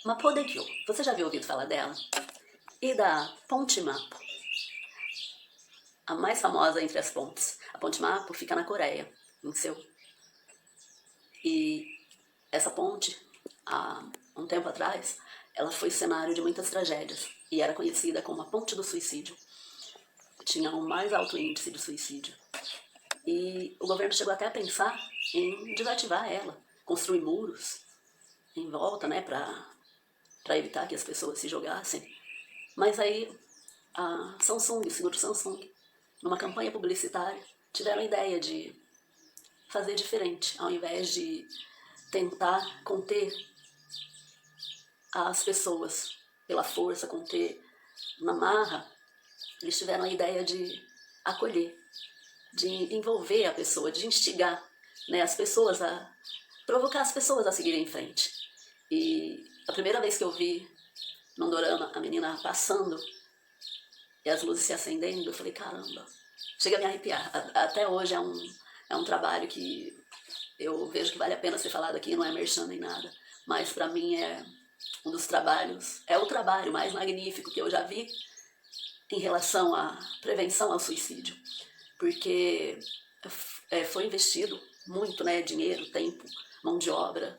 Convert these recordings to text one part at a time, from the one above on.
Mapodekyo, você já viu ouvido falar dela? E da Ponte Mapo, a mais famosa entre as pontes. A Ponte Mapo fica na Coreia, em Seul. E essa ponte, há um tempo atrás, ela foi cenário de muitas tragédias e era conhecida como a Ponte do Suicídio. Tinha o mais alto índice de suicídio. E o governo chegou até a pensar em desativar ela, construir muros em volta, né, para evitar que as pessoas se jogassem. Mas aí a Samsung, o seguro Samsung, numa campanha publicitária, tiveram a ideia de fazer diferente, ao invés de tentar conter as pessoas pela força, conter na marra. Eles tiveram a ideia de acolher, de envolver a pessoa, de instigar, né, as pessoas provocar as pessoas a seguirem em frente. E a primeira vez que eu vi num dorama a menina passando e as luzes se acendendo, eu falei, caramba, chega a me arrepiar. Até hoje é um trabalho que eu vejo que vale a pena ser falado aqui, não é merchan nem nada, mas para mim é um dos trabalhos, é o trabalho mais magnífico que eu já vi em relação à prevenção ao suicídio, porque foi investido muito, né, dinheiro, tempo, mão de obra,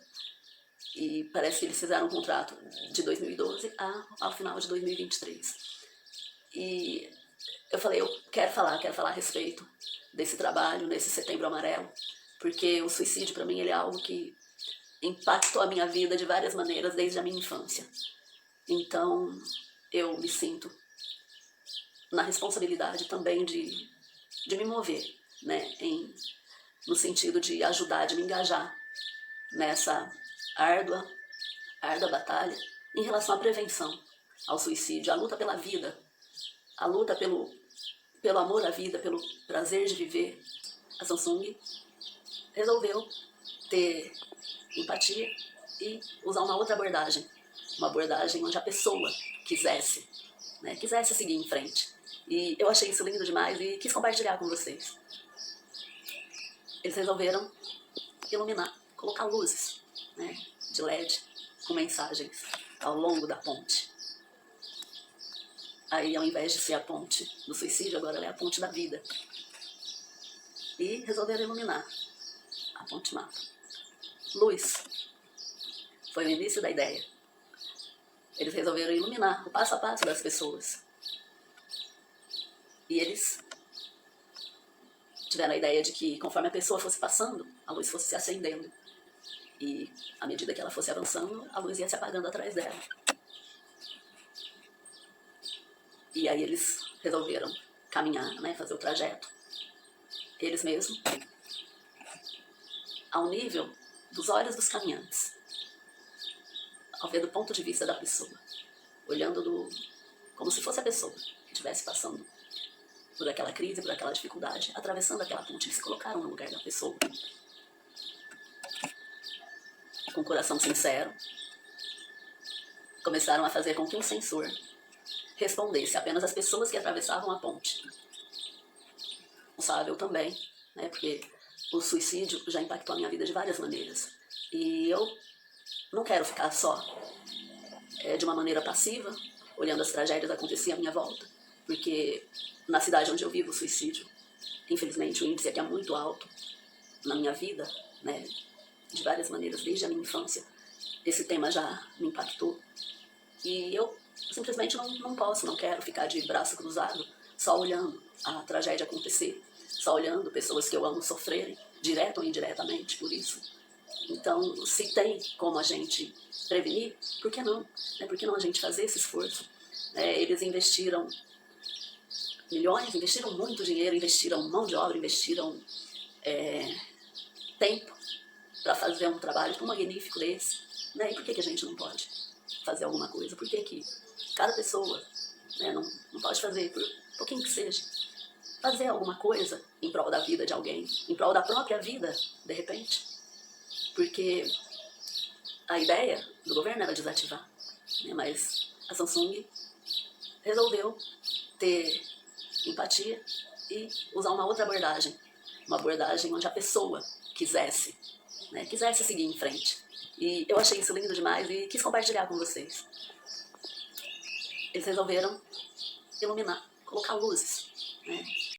e parece que eles fizeram um contrato de 2012 ao final de 2023. E eu falei, eu quero falar a respeito desse trabalho, nesse Setembro Amarelo, porque o suicídio para mim ele é algo que impactou a minha vida de várias maneiras desde a minha infância. Então eu me sinto na responsabilidade também de me mover, né, no sentido de ajudar, de me engajar nessa árdua batalha em relação à prevenção ao suicídio, a luta pela vida, a luta pelo amor à vida, pelo prazer de viver. A Samsung resolveu ter empatia e usar uma outra abordagem, uma abordagem onde a pessoa quisesse, né, quisesse seguir em frente. E eu achei isso lindo demais e quis compartilhar com vocês. Eles resolveram iluminar, colocar luzes, né, de LED com mensagens ao longo da ponte. Aí, ao invés de ser a ponte do suicídio, agora ela é a ponte da vida. E resolveram iluminar a Ponte Mapo. Luz foi o início da ideia. Eles resolveram iluminar o passo a passo das pessoas. E eles tiveram a ideia de que, conforme a pessoa fosse passando, a luz fosse se acendendo. E, à medida que ela fosse avançando, a luz ia se apagando atrás dela. E aí eles resolveram caminhar, né, fazer o trajeto, eles mesmos, ao nível dos olhos dos caminhantes, ao ver do ponto de vista da pessoa, olhando como se fosse a pessoa que estivesse passando por aquela crise, por aquela dificuldade, atravessando aquela ponte. Eles se colocaram no lugar da pessoa, com o coração sincero, começaram a fazer com que um sensor respondesse apenas às pessoas que atravessavam a ponte. Responsável também, né, porque o suicídio já impactou a minha vida de várias maneiras. E eu não quero ficar só de uma maneira passiva, olhando as tragédias acontecer à minha volta, porque na cidade onde eu vivo o suicídio, infelizmente o índice aqui é muito alto na minha vida, né, de várias maneiras, desde a minha infância. Esse tema já me impactou. E eu simplesmente não quero ficar de braço cruzado, só olhando a tragédia acontecer, só olhando pessoas que eu amo sofrerem, direto ou indiretamente, por isso. Então, se tem como a gente prevenir, por que não? Por que não a gente fazer esse esforço? Eles investiram milhões, investiram muito dinheiro, investiram mão de obra, investiram tempo para fazer um trabalho tão magnífico desse. E por que a gente não pode fazer alguma coisa? Por que cada pessoa, né, não pode fazer, por pouquinho que seja, fazer alguma coisa em prol da vida de alguém, em prol da própria vida, de repente? Porque a ideia do governo era desativar, né, mas a Samsung resolveu ter empatia e usar uma outra abordagem, uma abordagem onde a pessoa quisesse, né, quisesse seguir em frente. E eu achei isso lindo demais e quis compartilhar com vocês. Eles resolveram iluminar, colocar luzes, né?